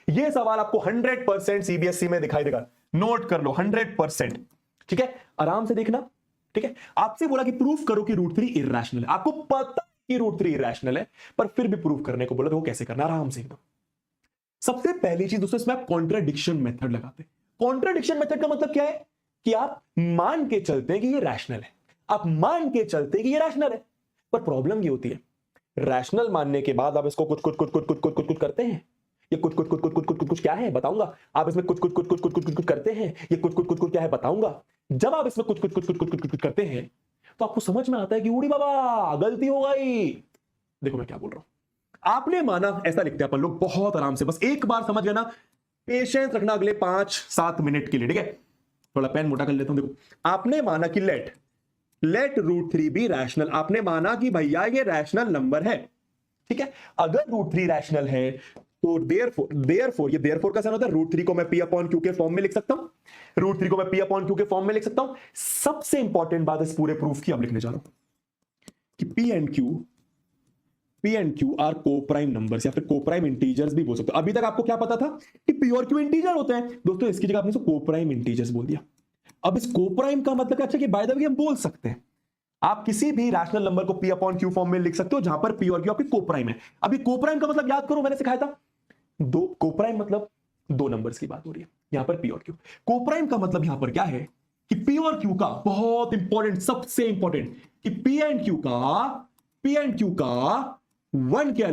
ये सवाल आपको 100% सीबीएसई में दिखाई देगा, नोट कर लो 100%। ठीक है, आराम से देखना। ठीक है, आपसे बोला कि प्रूफ करो कि रूट 3 इरैशनल है, आपको पता कि रूट 3 इरैशनल है, पर फिर भी प्रूफ करने को बोला तो वो कैसे करना, आराम से एकदम। सबसे पहली चीज दोस्तों, इसमें आप कॉन्ट्राडिक्शन मेथड लगाते हैं। कॉन्ट्राडिक्शन मेथड का मतलब क्या है कि आप मान के चलते हैं कि ये रैशनल है, आप मान के चलते हैं कि ये रैशनल है, पर प्रॉब्लम ये होती है रैशनल मानने के बाद आप इसको कुछ कुछ कुछ कुछ कुछ कुछ कुछ कुछ करते हैं। ये कुछ कुछ कुछ कुछ कुछ कुछ कुछ कुछ क्या है बताऊंगा। आप इसमें कुछ कुछ कुछ कुछ कुछ कुछ कुछ कुछ करते हैं, ये कुछ कुछ कुछ कुछ क्या है बताऊंगा। जब आप इसमें कुछ कुछ कुछ कुछ कुछ कुछ कुछ करते हैं तो आपको समझ में आता है कि उड़ी बाबा गलती हो गई। देखो मैं क्या बोल रहा हूं, आपने माना, ऐसा लिखते हैं अपन लोग बहुत आराम से, बस एक बार समझ गए ना, पेशेंस रखना अगले 5-7 मिनट के लिए। ठीक है, थोड़ा पेन मोटा कर लेता हूं। देखो, आपने माना कि लेट रूट 3 बी रैशनल, आपने माना कि भैया ये रैशनल नंबर है। ठीक है, अगर रूट 3 रैशनल है तो देयरफॉर, ये देयरफॉर का साइन होता है, रूट 3 को मैं पी अपॉन क्यू के फॉर्म में लिख सकता हूं, रूट 3 को मैं पी अपॉन क्यू के फॉर्म में लिख सकता हूं। सबसे इंपॉर्टेंट बात इस पूरे प्रूफ की अब लिखने जा रहा हूं कि पी एंड क्यू आर को प्राइम नंबर्स या फिर को प्राइम इंटीजर्स भी बोल सकते हो। अभी तक आपको क्या पता था कि पी और क्यू इंटीजर होते हैं दोस्तों, इसकी जगह आपने इसको को प्राइम इंटीजर्स बोल दिया। अब इस को प्राइम का मतलब क्या, अच्छा कि बाय द वे हम बोल सकते हैं, आप किसी भी रैशनल नंबर को पी अपॉन क्यू फॉर्म में लिख सकते हो जहां पर पी और क्यू आपकी को प्राइम है। अभी को प्राइम का मतलब याद करो, मैंने सिखाया था, दो को प्राइम मतलब दो नंबर्स की बात हो रही है, यहां पर पी और क्यू। को प्राइम का मतलब यहां पर क्या है कि पी और क्यू का, बहुत इंपॉर्टेंट, सबसे इंपॉर्टेंट, कि पी एंड क्यू का वन के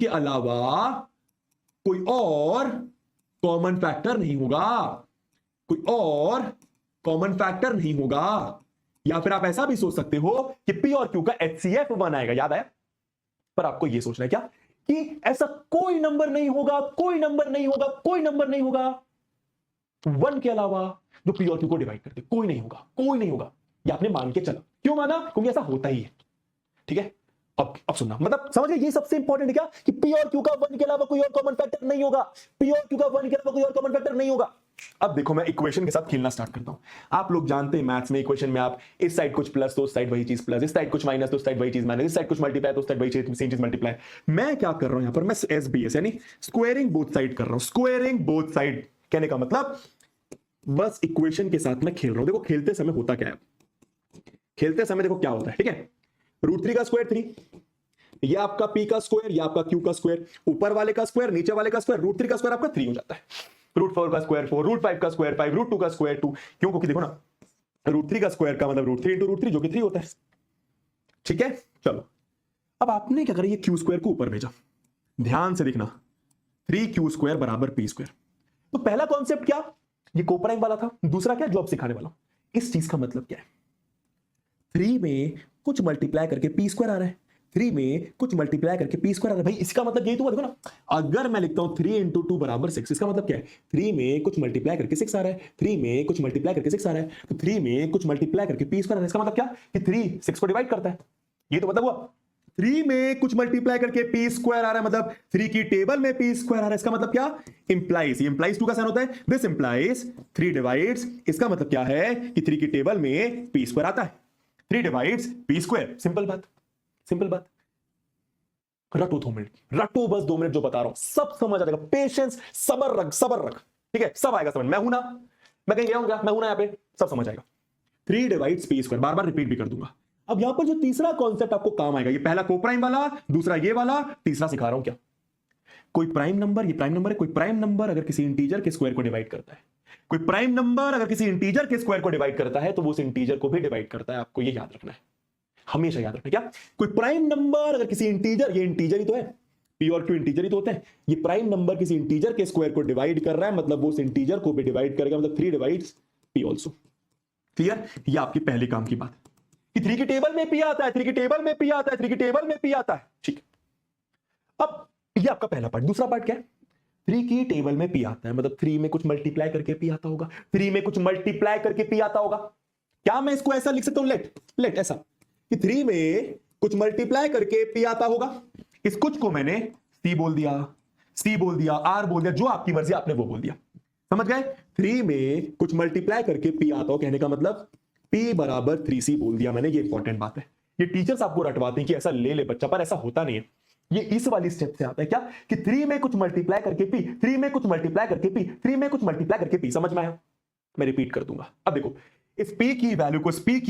अलावा कोई और कॉमन फैक्टर नहीं होगा, कोई और कॉमन फैक्टर नहीं होगा। या फिर आप ऐसा भी सोच सकते हो कि पी और क्यू का HCF 1 आएगा, याद आया। पर आपको यह सोचना है क्या कि ऐसा कोई नंबर नहीं होगा, कोई नंबर नहीं होगा, कोई नंबर नहीं होगा 1 के अलावा जो पी और क्यू को डिवाइड करते, कोई नहीं होगा, कोई नहीं होगा। ये आपने मान के चला, क्यों माना, क्योंकि ऐसा होता ही है। ठीक है, अब सुनना, मतलब समझ गए, ये सबसे इंपॉर्टेंट है क्या कि पी और क्यू का 1 के अलावा कोई और कॉमन फैक्टर नहीं होगा, पी और क्यू का 1 के अलावा कोई और कॉमन फैक्टर नहीं होगा। अब देखो मैं इक्वेशन के साथ खेलना स्टार्ट करता हूं। आप लोग जानते हैं मैथ्स में इक्वेशन में आप इस साइड कुछ प्लस तो उस साइड वही चीज प्लस, इस साइड कुछ माइनस तो उस साइड वही चीज माइनस, इस साइड कुछ मल्टीप्लाई तो उस साइड वही चीज सेम चीज मल्टीप्लाई। मैं क्या कर रहा हूं यहां पर, मैं SBS यानी स्क्वायरिंग बोथ साइड कर रहा हूं। स्क्वायरिंग बोथ साइड कहने का मतलब बस इक्वेशन के साथ मैं खेल रहा हूं। देखो खेलते समय होता क्या है, खेलते समय देखो क्या होता है। ठीक है, रूट 3 का स्क्वायर 3, ये आपका p का स्क्वायर, ये आपका q का स्क्वायर, ऊपर वाले का स्क्वायर नीचे वाले का स्क्वायर, रूट 3 का स्क्वायर आपका 3 हो जाता है, रूट 4 का स्क्वायर 4, रूट 5 का स्क्वायर 5, रूट 2 का स्क्वायर 2। क्यों, क्योंकि देखो ना रूट 3 का स्क्वायर का मतलब रूट 3 इंटू रूट 3 जो कि 3 होता है। ठीक है, चलो अब आपने क्या करा, ये क्यू स्क्वायर को ऊपर भेजा, ध्यान से देखना 3q स्क्वायर बराबर p स्क्वायर। तो पहला कॉन्सेप्ट क्या, ये कोप्राइम वाला था। दूसरा क्या, जो अब सिखाने वाला हूं, इस चीज का मतलब क्या है, 3 में कुछ मल्टीप्लाई करके पी स्क्वायर आ रहा है, 3 में कुछ मल्टीप्लाई करके पी स्क्वायर आ रहा है। भाई इसका मतलब यही तो देखो ना, अगर मैं लिखता हूं 3 इंटू 2 बराबर 6, इसका मतलब क्या है, 3 में कुछ मल्टीप्लाई करके 6 आ रहा है, 3 में कुछ मल्टीप्लाई करके 6 आ रहा है, तो 3 में कुछ मल्टीप्लाई करके पी स्क्वायर आ रहा है। इसका मतलब क्या कि 3 6 को डिवाइड करता है, ये तो मतलब हुआ। 3 में कुछ मल्टीप्लाई करके पी स्क्वायर आ रहा है, मतलब 3 की टेबल में पी स्क्वायर आ रहा है। इसका मतलब क्या, इंप्लाइज, ये इंप्लाइज 2 का साइन होता है, दिस इंप्लाइज 3 डिवाइड्स, इसका मतलब क्या है कि 3 की टेबल में पी स्क्वायर आता है, 3 डिवाइड्स पी स्क्वायर। सिंपल बात, सिंपल बात। रटो 2 मिनट, रटो बस 2 मिनट, जो बता रहा हूं सब समझ आ जाएगा। पेशेंस, सबर रख, सबर रख। ठीक है, सब आएगा समझ। मैं हूं ना, मैं कहीं गया हूं क्या, मैं हूं ना यहाँ पे, सब समझ आएगा। 3 डिवाइड्स पी स्क्वायर, बार बार रिपीट भी कर दूंगा। अब यहां पर जो तीसरा कॉन्सेप्ट आपको काम आएगा, ये पहला कोप्राइम वाला, दूसरा ये वाला, तीसरा सिखा रहा हूं क्या, कोई प्राइम नंबर, ये प्राइम नंबर है, कोई प्राइम नंबर अगर किसी इंटीजर के स्क्वायर को डिवाइड करता है, कोई प्राइम नंबर अगर किसी इंटीजर के स्क्वायर को डिवाइड करता है तो वो उस इंटीजर को भी डिवाइड करता है। आपको ये याद रखना है, हमेशा याद रखना। क्या, कोई प्राइम नंबर अगर किसी इंटीजर, ये इंटीजर ही तो है, पी और क्यू इंटीजर ही तो होते हैं, ये प्राइम नंबर किसी इंटीजर के स्क्वायर को डिवाइड कर रहा है, मतलब वो उस इंटीजर को भी डिवाइड करेगा, मतलब 3 डिवाइड्स पी आल्सो। क्लियर, ये आपकी पहले काम की बात कि 3 की टेबल में पी आता है, 3 की टेबल में पी आता है, 3 की टेबल में पी आता है। ठीक, अब ये आपका पहला पार्ट। दूसरा पार्ट क्या है, 3 की टेबल में पी आता है, मतलब 3 में कुछ मल्टीप्लाई करके पी आता होगा, 3 में कुछ मल्टीप्लाई करके पी आता होगा। क्या मैं इसको ऐसा लिख सकता हूं, लेट ऐसा कि 3 में कुछ मल्टीप्लाई करके पी आता होगा, इस कुछ को मैंने सी बोल दिया, आर बोल दिया, जो आपकी मर्जी आपने वो बोल दिया। समझ गए, 3 में कुछ मल्टीप्लाई करके पी आता हो, कहने का मतलब P बराबर 3C बोल दिया मैंने। ये इंपॉर्टेंट बात है, ये टीचर्स आपको रटवाते हैं कि ऐसा ले ले बच्चा, पर ऐसा होता नहीं है। ये इस वाली स्टेप से आता है क्या कि 3 में कुछ मल्टीप्लाई करके पी, 3 में कुछ मल्टीप्लाई करके पी, 3 में कुछ मल्टीप्लाई करके पी। समझ में आया? मैं रिपीट कर दूंगा। अब देखो इस p की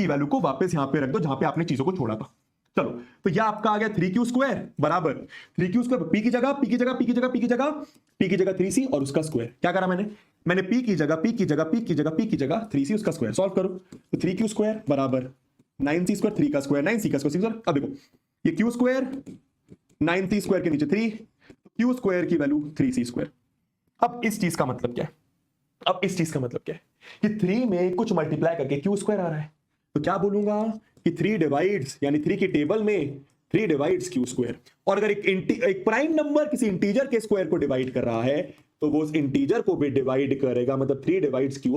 वैल्यू को वापस यहां पे रख दो जहां पे आपने चीजों को छोड़ा था। चलो तो यह आपका आ गया 3q² बराबर 3q², p की जगह 3c और उसका स्क्वायर। क्या करा मैंने p की जगह 3c उसका स्क्वायर सॉल्व करो। तो 3q² बराबर 9c², 3 का स्क्वायर 9c का स्क्वायर। अब देखो ये q², 9c² के नीचे 3, q² की वैल्यू 3c²। अब इस चीज का मतलब क्या है? कि 3 में कुछ मल्टीप्लाई करके q² आ रहा है, तो क्या बोलूंगा कि 3 डिवाइड्स, यानी 3 की टेबल में 3 डिवाइड्स q²। और अगर एक प्राइम नंबर किसी इंटीजर के स्क्वायर को डिवाइड कर रहा है तो वो उस इंटीजर को भी डिवाइड करेगा, मतलब 3 divides q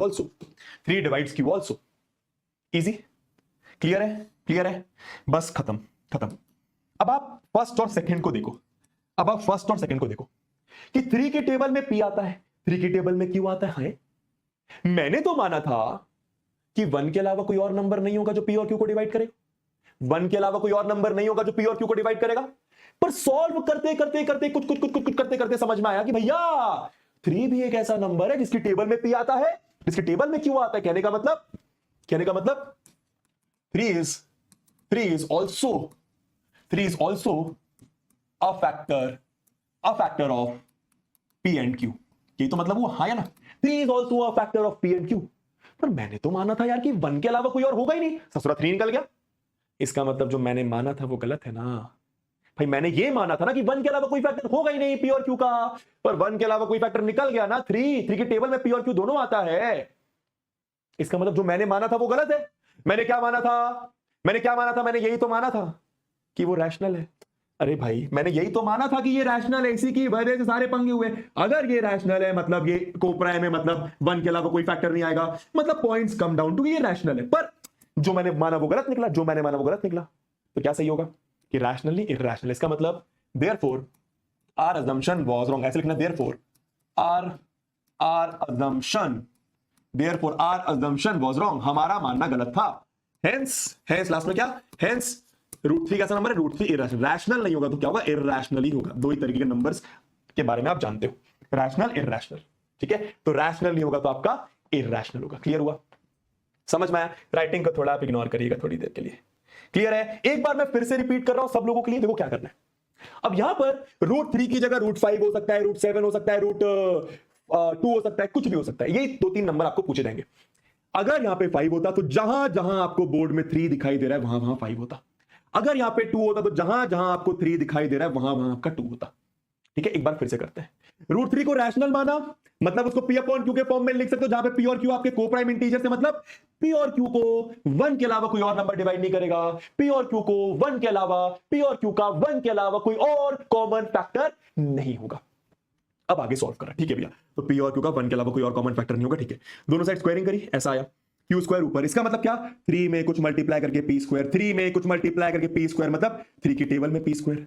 also. Easy, clear है? बस खत्म। अब आप फर्स्ट और सेकंड को देखो कि 3 के टेबल में p आता है, 3 की टेबल में q आता है। मैंने तो माना था कि 1 के अलावा कोई और नंबर नहीं होगा जो p और q को डिवाइड करेगा, 1 के अलावा कोई और नंबर नहीं होगा जो p और q को डिवाइड करेगा। पर सॉल्व करते करते समझ में आया कि भैया 3 भी एक ऐसा नंबर है जिसकी टेबल में p आता है, जिसकी टेबल में q आता है। कहने का मतलब 3 is also a factor of p and q। ये तो मतलब वो हाँ है ना, 3 is also a factor of p and q। पर मैंने तो माना था यार कि 1 के अलावा कोई और होगा ही नहीं, ससुरा 3 निकल गया। इसका मतलब जो मैंने माना था वो गलत है ना भाई। मैंने ये माना था ना कि 1 के अलावा कोई फैक्टर होगा ही नहीं p और q का, पर 1 के अलावा कोई फैक्टर निकल गया ना, 3 की टेबल में p और q दोनों आता है। इसका मतलब जो मैंने माना था वो गलत है। मैंने क्या माना था? मैंने यही तो माना था कि वो रैशनल है। अरे भाई मैंने यही तो माना था कि ये रैशनल है, इसी की वजह से सारे पंगे हुए। अगर ये रैशनल है मतलब ये कोप्राइम है, मतलब 1 के अलावा कोई फैक्टर नहीं आएगा, मतलब पॉइंट्स कम डाउन टू ये रैशनल है। पर जो मैंने माना वो गलत निकला, तो क्या सही होगा कि रैशनल नहीं इरैशनल। इसका मतलब therefore our assumption was wrong। ऐसे लिखना therefore our assumption was wrong। हमारा मानना गलत था। हेंस लास्ट में क्या? हेंस √3 कैसा नंबर है? √3 इरैशनल। रैशनल नहीं होगा तो क्या होगा? इरैशनल ही होगा। दो ही तरीके के नंबर्स के बारे में आप जानते हो, रैशनल इरैशनल। ठीक है, तो रैशनल नहीं होगा तो आपका इरैशनल होगा। क्लियर हुआ? समझ में आया? राइटिंग को थोड़ा आप इग्नोर करिएगा थोड़ी देर के लिए। क्लियर है? एक बार मैं फिर से रिपीट कर रहा हूं सब लोगों के लिए। देखो क्या करना है। अब यहां पर √3 की जगह √5 हो सकता है, √7 हो सकता है, √2 हो सकता है, कुछ भी हो सकता है। ये 2-3 नंबर आपको पूछे जाएंगे। अगर यहां पे 5 होता तो जहां जहां आपको बोर्ड में 3 दिखाई दे रहा है वहां 5 होता। अगर यहां पे 2 होता तो जहां जहां आपको 3 दिखाई दे रहा है वहां आपका 2 होता। ठीक है, एक बार फिर से करते हैं। √3 को रैशनल माना, मतलब उसको p अपॉन q के फॉर्म में लिख सकते हो, जहां पे p और q आपके कोप्राइम इंटीजर से, मतलब p और q को 1 के अलावा कोई और नंबर डिवाइड नहीं करेगा। p और q को 1 के अलावा, p और q का 1 के अलावा कोई और कॉमन फैक्टर नहीं होगा। अब आगे सॉल्व करा। ठीक है भैया, तो p और q का 1 के अलावा कोई और कॉमन फैक्टर नहीं होगा। ठीक है, दोनों साइड स्क्वायरिंग करी, ऐसा आया q² ऊपर। इसका मतलब क्या? 3 में कुछ मल्टीप्लाई करके p², 3 में कुछ मल्टीप्लाई करके p², मतलब 3 की टेबल में p²।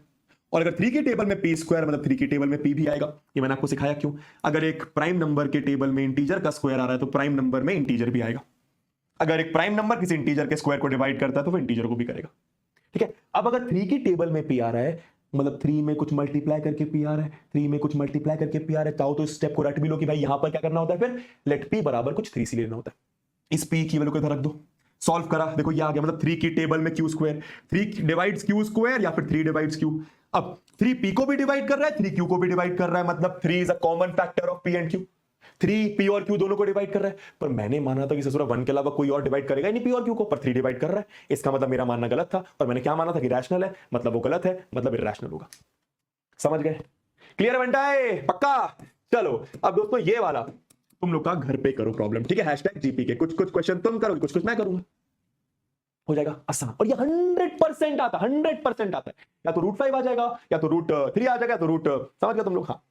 और अगर 3 की टेबल में p² मतलब 3 की टेबल में p भी आएगा। ये मैंने आपको सिखाया क्यों। अगर एक प्राइम नंबर के टेबल में इंटीजर का स्क्वायर आ रहा है तो प्राइम नंबर में इंटीजर भी आएगा। अगर एक प्राइम नंबर किसी इंटीजर के स्क्वायर को डिवाइड करता है तो वो इंटीजर को भी करेगा। ठीक है, अब अगर 3 की टेबल में p आ रहा है, मतलब 3 में कुछ मल्टीप्लाई करके p आ रहा है, 3 में कुछ मल्टीप्लाई करके p आ रहा है, चाहो तो इस स्टेप को रट भी लो कि भाई यहां पर क्या करना होता है, फिर लेट p बराबर कुछ 3c लेना होता है। इस p की वैल्यू को इधर रख दो, सॉल्व करा, देखो ये आ गया, मतलब 3 की टेबल में q², 3 डिवाइड्स q² या फिर 3 डिवाइड्स q। अब 3 p को भी डिवाइड कर रहा है, 3 q को भी डिवाइड कर रहा है, मतलब 3 is a common factor of p and q। 3 p और q दोनों को डिवाइड कर रहा है। पर मैंने माना था कि ससुरा 1 के अलावा कोई और डिवाइड करेगा ही नहीं p और q को, पर 3 डिवाइड कर रहा है। इसका मतलब मेरा मानना गलत था, और मैंने क्या माना था कि रैशनल है, मतलब वो गलत है, मतलब इरैशनल होगा। समझ गए? क्लियर बनटाए? पक्का? चलो अब दोस्तों ये वाला तुम लोग का घर पे करो प्रॉब्लम। ठीक है, #GP के कुछ क्वेश्चन तुम करोगे, कुछ मैं करूंगा, हो जाएगा आसान। और ये 100% आता है, 100% आता है। या तो √5 आ जाएगा, या तो √3 आ जाएगा, या तो समझ गए तुम लोग। हाँ